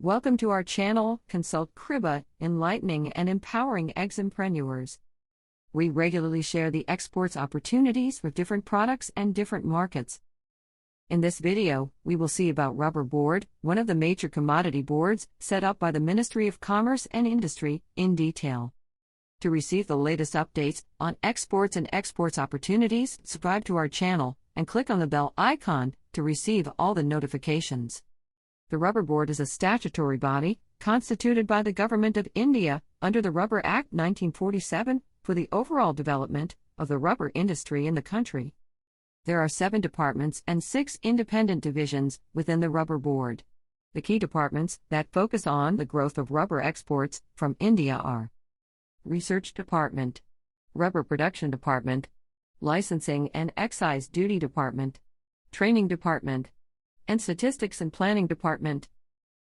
Welcome to our channel, Consult Kriba, enlightening and empowering ex-entrepreneurs. We regularly share the exports opportunities for different products and different markets. In this video, we will see about rubber board, one of the major commodity boards set up by the Ministry of Commerce and Industry, in detail. To receive the latest updates on exports and exports opportunities, subscribe to our channel and click on the bell icon to receive all the notifications. The Rubber Board is a statutory body, constituted by the Government of India, under the Rubber Act 1947, for the overall development of the rubber industry in the country. There are 7 departments and 6 independent divisions within the Rubber Board. The key departments that focus on the growth of rubber exports from India are Research Department, Rubber Production Department, Licensing and Excise Duty Department, Training Department, and Statistics and Planning Department.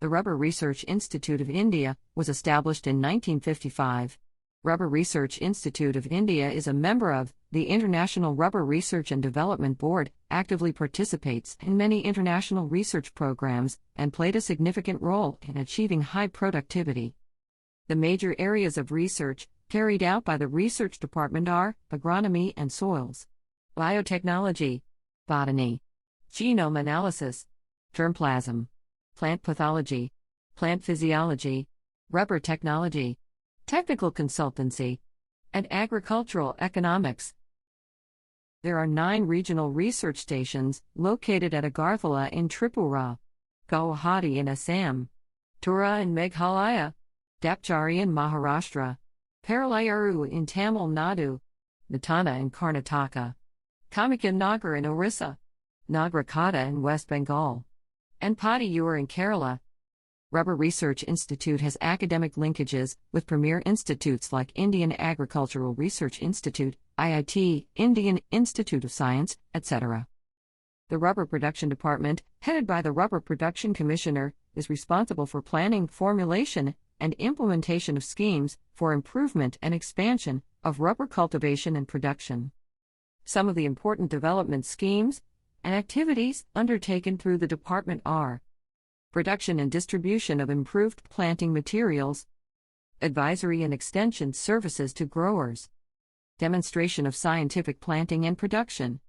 The Rubber Research Institute of India was established in 1955. Rubber Research Institute of India is a member of the International Rubber Research and Development Board, actively participates in many international research programs, and played a significant role in achieving high productivity. The major areas of research carried out by the Research Department are agronomy and soils, biotechnology, botany, genome analysis, germplasm, plant pathology, plant physiology, rubber technology, technical consultancy, and agricultural economics. There are 9 regional research stations located at Agarthala in Tripura, Guwahati in Assam, Tura in Meghalaya, Dapchari in Maharashtra, Paralayuru in Tamil Nadu, Natana in Karnataka, Kamikanagar in Orissa, Nagrakota in West Bengal, and Padiyur in Kerala. Rubber Research Institute has academic linkages with premier institutes like Indian Agricultural Research Institute, IIT, Indian Institute of Science, etc. The Rubber Production Department, headed by the Rubber Production Commissioner, is responsible for planning, formulation, and implementation of schemes for improvement and expansion of rubber cultivation and production. Some of the important development schemes and activities undertaken through the department are production and distribution of improved planting materials, advisory and extension services to growers, demonstration of scientific planting and production,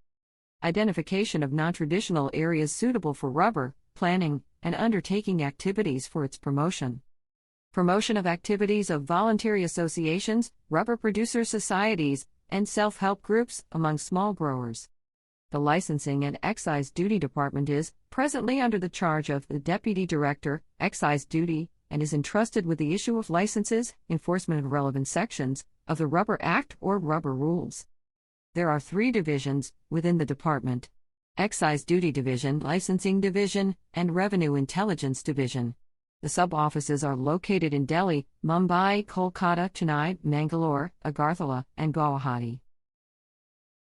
identification of non-traditional areas suitable for rubber, planning and undertaking activities for its promotion, promotion of activities of voluntary associations, rubber producer societies, and self-help groups among small growers. The Licensing and Excise Duty Department is presently under the charge of the Deputy Director, Excise Duty, and is entrusted with the issue of licenses, enforcement of relevant sections of the Rubber Act or rubber rules. There are 3 divisions within the department: Excise Duty Division, Licensing Division, and Revenue Intelligence Division. The sub-offices are located in Delhi, Mumbai, Kolkata, Chennai, Mangalore, Agarthala, and Guwahati.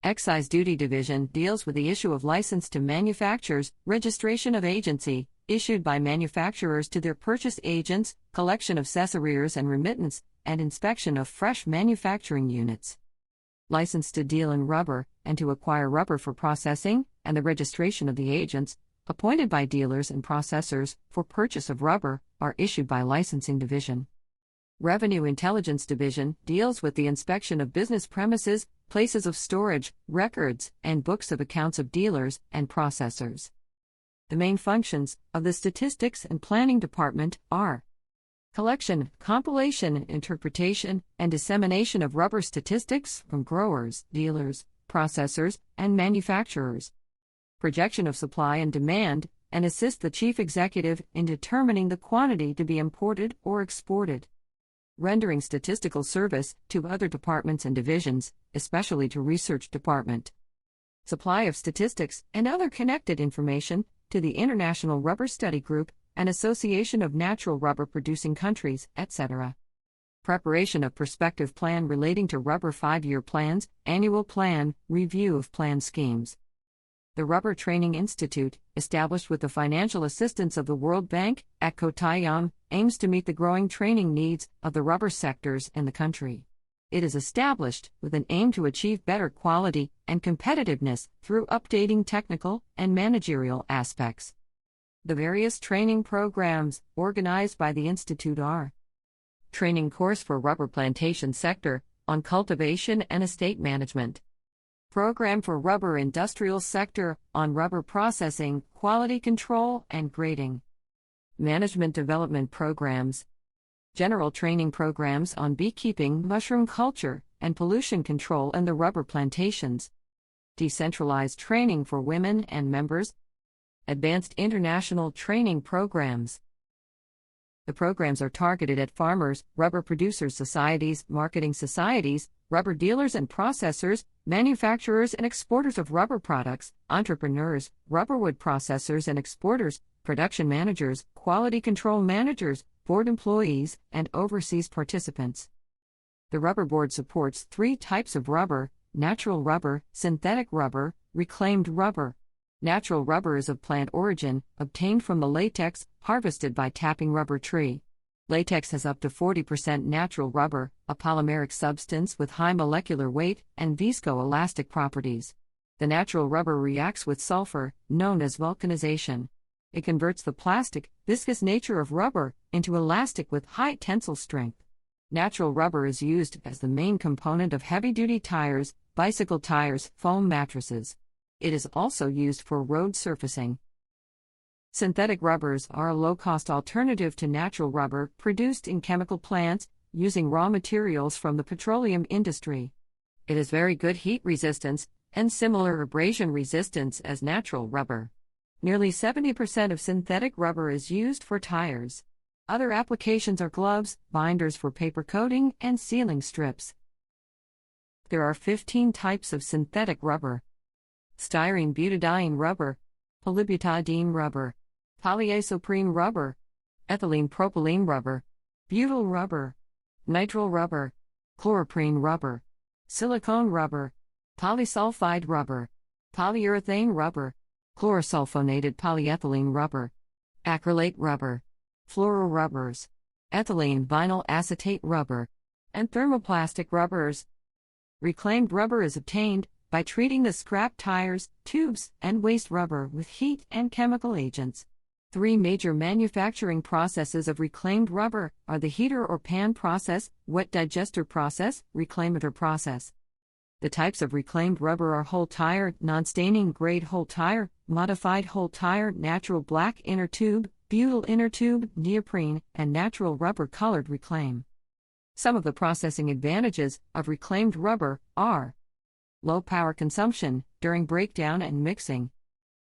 Excise Duty Division deals with the issue of license to manufacturers, registration of agency, issued by manufacturers to their purchase agents, collection of cessariers and remittance, and inspection of fresh manufacturing units. License to deal in rubber, and to acquire rubber for processing, and the registration of the agents, appointed by dealers and processors, for purchase of rubber, are issued by Licensing Division. Revenue Intelligence Division deals with the inspection of business premises, places of storage, records, and books of accounts of dealers and processors. The main functions of the Statistics and Planning Department are collection, compilation, interpretation, and dissemination of rubber statistics from growers, dealers, processors, and manufacturers, projection of supply and demand, and assist the Chief Executive in determining the quantity to be imported or exported. Rendering statistical service to other departments and divisions, especially to Research Department. Supply of statistics and other connected information to the International Rubber Study Group and Association of Natural Rubber Producing Countries, etc. Preparation of prospective plan relating to rubber 5-year plans, annual plan, review of plan schemes. The Rubber Training Institute, established with the financial assistance of the World Bank at Kottayam, aims to meet the growing training needs of the rubber sectors in the country. It is established with an aim to achieve better quality and competitiveness through updating technical and managerial aspects. The various training programs organized by the Institute are: Training Course for Rubber Plantation Sector on Cultivation and Estate Management. Program for Rubber Industrial Sector on Rubber Processing, Quality Control, and Grading. Management Development Programs. General Training Programs on Beekeeping, Mushroom Culture, and Pollution Control in the Rubber Plantations. Decentralized Training for Women and Members. Advanced International Training Programs. The programs are targeted at farmers, rubber producers societies, marketing societies, rubber dealers and processors, manufacturers and exporters of rubber products, entrepreneurs, rubberwood processors and exporters, production managers, quality control managers, board employees, and overseas participants. The Rubber Board supports 3 types of rubber: natural rubber, synthetic rubber, reclaimed rubber. Natural rubber is of plant origin, obtained from the latex, harvested by tapping rubber tree. Latex has up to 40% natural rubber, a polymeric substance with high molecular weight and viscoelastic properties. The natural rubber reacts with sulfur, known as vulcanization. It converts the plastic, viscous nature of rubber into elastic with high tensile strength. Natural rubber is used as the main component of heavy-duty tires, bicycle tires, foam mattresses. It is also used for road surfacing. Synthetic rubbers are a low-cost alternative to natural rubber produced in chemical plants, using raw materials from the petroleum industry. It has very good heat resistance and similar abrasion resistance as natural rubber. Nearly 70% of synthetic rubber is used for tires. Other applications are gloves, binders for paper coating, and sealing strips. There are 15 types of synthetic rubber: styrene butadiene rubber, polybutadiene rubber, polyisoprene rubber, ethylene propylene rubber, butyl rubber, nitrile rubber, chloroprene rubber, silicone rubber, polysulfide rubber, polyurethane rubber, chlorosulfonated polyethylene rubber, acrylate rubber, fluororubbers, ethylene vinyl acetate rubber, and thermoplastic rubbers. Reclaimed rubber is obtained by treating the scrap tires, tubes, and waste rubber with heat and chemical agents. 3 major manufacturing processes of reclaimed rubber are the heater or pan process, wet digester process, reclamator process. The types of reclaimed rubber are whole tire, non-staining grade whole tire, modified whole tire, natural black inner tube, butyl inner tube, neoprene, and natural rubber colored reclaim. Some of the processing advantages of reclaimed rubber are: low power consumption during breakdown and mixing,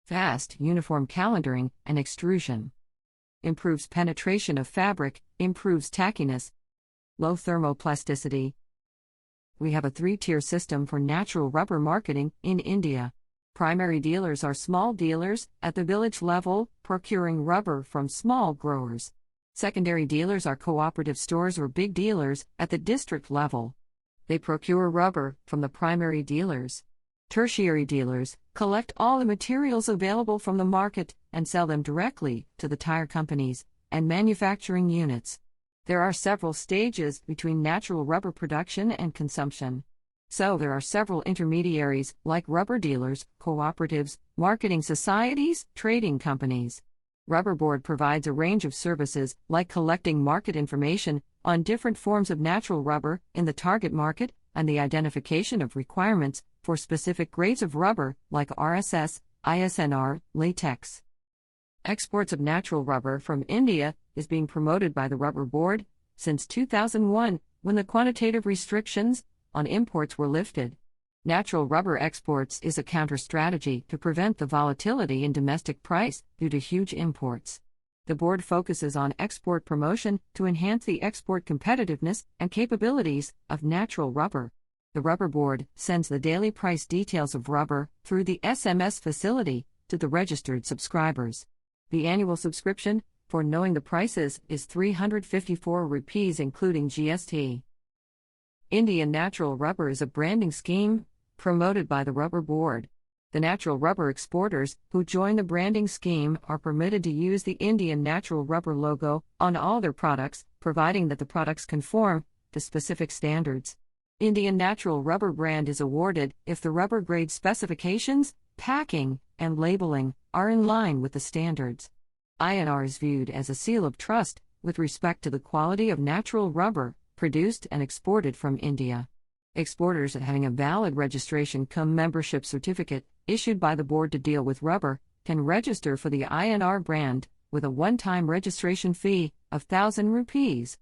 fast, uniform calendaring and extrusion, improves penetration of fabric, improves tackiness, low thermoplasticity. We have a 3-tier system for natural rubber marketing in India. Primary dealers are small dealers at the village level, procuring rubber from small growers. Secondary dealers are cooperative stores or big dealers at the district level. They procure rubber from the primary dealers. Tertiary dealers collect all the materials available from the market and sell them directly to the tire companies and manufacturing units. There are several stages between natural rubber production and consumption. So there are several intermediaries like rubber dealers, cooperatives, marketing societies, trading companies. Rubber Board provides a range of services like collecting market information on different forms of natural rubber in the target market and the identification of requirements for specific grades of rubber like RSS, ISNR, latex. Exports of natural rubber from India is being promoted by the Rubber Board since 2001, when the quantitative restrictions on imports were lifted. Natural rubber exports is a counter-strategy to prevent the volatility in domestic price due to huge imports. The board focuses on export promotion to enhance the export competitiveness and capabilities of natural rubber. The Rubber Board sends the daily price details of rubber through the SMS facility to the registered subscribers. The annual subscription for knowing the prices is 354 rupees including GST. Indian Natural Rubber is a branding scheme promoted by the Rubber Board. The natural rubber exporters who join the branding scheme are permitted to use the Indian Natural Rubber logo on all their products, providing that the products conform to specific standards. Indian Natural Rubber brand is awarded if the rubber grade specifications, packing, and labeling are in line with the standards. INR is viewed as a seal of trust with respect to the quality of natural rubber produced and exported from India. Exporters having a valid registration cum membership certificate issued by the board to deal with rubber can register for the INR brand with a one-time registration fee of 1,000 rupees.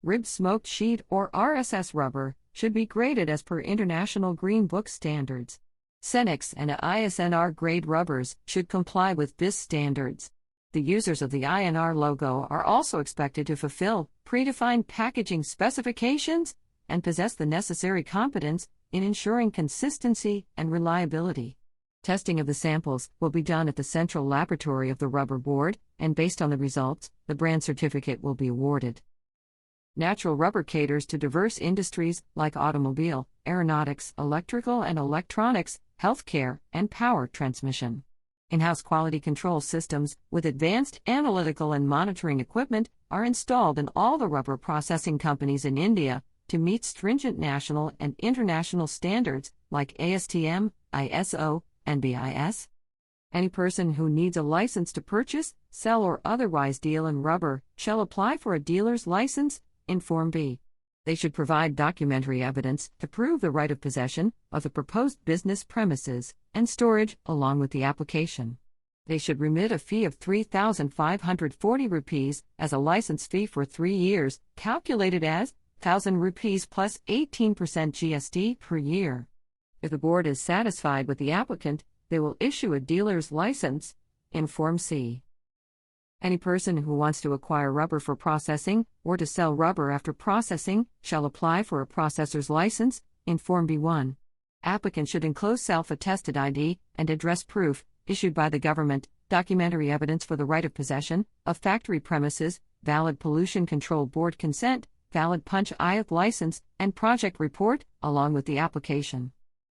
Rib smoked sheet or RSS rubber should be graded as per International Green Book standards. Cenex and ISNR grade rubbers should comply with BIS standards. The users of the INR logo are also expected to fulfill predefined packaging specifications and possess the necessary competence in ensuring consistency and reliability. Testing of the samples will be done at the central laboratory of the rubber board, and based on the results, the brand certificate will be awarded. Natural rubber caters to diverse industries like automobile, aeronautics, electrical and electronics, healthcare, and power transmission. In-house quality control systems with advanced analytical and monitoring equipment are installed in all the rubber processing companies in India to meet stringent national and international standards like ASTM, ISO, and BIS. Any person who needs a license to purchase, sell, or otherwise deal in rubber shall apply for a dealer's license in Form B. They should provide documentary evidence to prove the right of possession of the proposed business premises and storage along with the application. They should remit a fee of 3,540 rupees as a license fee for 3 years, calculated as 1,000 rupees plus 18% GST per year. If the board is satisfied with the applicant, they will issue a dealer's license in Form C. Any person who wants to acquire rubber for processing or to sell rubber after processing shall apply for a processor's license in Form B1. Applicant should enclose self-attested ID and address proof issued by the government, documentary evidence for the right of possession of factory premises, valid pollution control board consent, valid punch IOC license, and project report along with the application.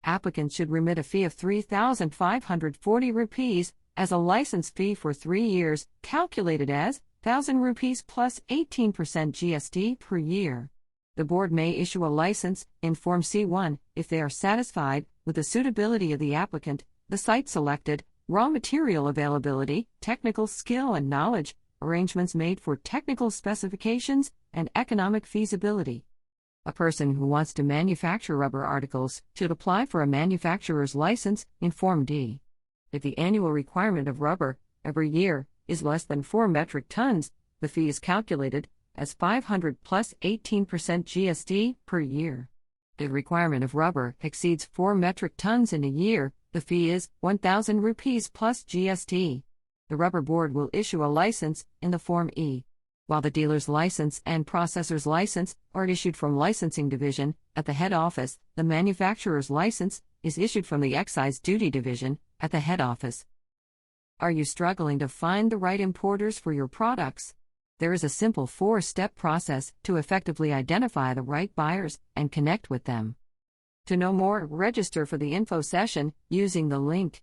Applicant should remit a fee of 3,540 rupees as a license fee for 3 years, calculated as 1,000 rupees plus 18% GST per year. The board may issue a license in Form C1 if they are satisfied with the suitability of the applicant, the site selected, raw material availability, technical skill and knowledge, arrangements made for technical specifications, and economic feasibility. A person who wants to manufacture rubber articles should apply for a manufacturer's license in Form D. If the annual requirement of rubber every year is less than 4 metric tons, the fee is calculated as 500 plus 18% GST per year. If the requirement of rubber exceeds 4 metric tons in a year, the fee is 1,000 rupees plus GST. The rubber board will issue a license in the Form E. While the dealer's license and processor's license are issued from licensing division at the head office, the manufacturer's license is issued from the excise duty division at the head office. Are you struggling to find the right importers for your products? There is a simple 4-step process to effectively identify the right buyers and connect with them. To know more, register for the info session using the link.